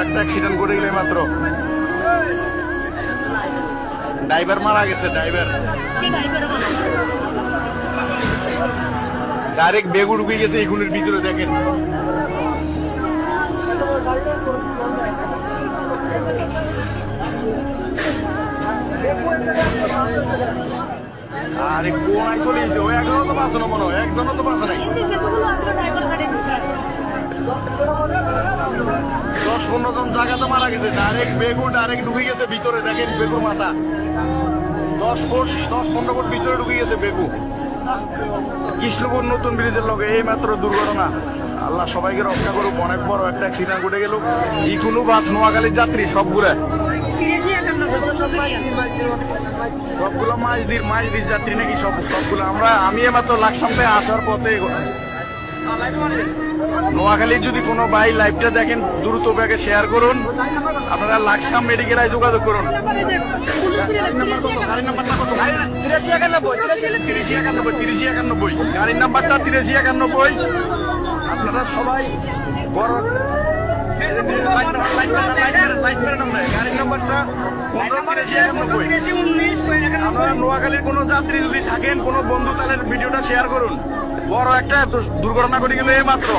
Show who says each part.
Speaker 1: একটা অ্যাক্সিডেন্ট করে গেলে মাত্র ড্রাইভার মারা গেছে। ড্রাইভার ডাইরেক্ট বেগু ঢুকে গেছে এগুলির ভিতরে, দেখেন। আরে কোনায় চলে গেছে, ওই একজনও তো বাঁচানো মনে হয়, একজনও তো বাঁচা নাই। 10-15 জন জায়গাতে মারা গেছে। ডাইরেক্ট বেগু ডাইরেক্ট ঢুকে গেছে ভিতরে, দেখেন বেগুর মাথা 10-15 ফুট ভিতরে ঢুকে গেছে বেগু। কৃষ্ণপুর নতুন ব্রিজের লগে এই মাত্র দুর্ঘটনা। আল্লাহ সবাইকে রক্ষা করুক। অনেক বড় একটা অ্যাক্সিডেন্ট ঘটে গেল। ইকুনু বাস নোয়াখালীর যাত্রী সবগুলো মাঝদির যাত্রী নাকি সবগুলো। আমি মাত্র লাকসামে আসার পথে নোয়াখালীর যদি কোনো ভাই লাইভটা দেখেন দ্রুত ব্যাগে শেয়ার করুন। আপনারা লাকসাম মেডিকেলায় যোগাযোগ করুন। গাড়ির নাম্বারটা কত? 8391। গাড়ির নাম্বারটা 8391। আপনারা সবাই বড় গাড়ির নাম্বারটা 158391। আপনারা নোয়াখালীর কোনো যাত্রী যদি থাকেন, কোনো বন্ধু, তাদের ভিডিওটা শেয়ার করুন। বড় একটা দুর্ঘটনা ঘটে গেল এই মাত্র।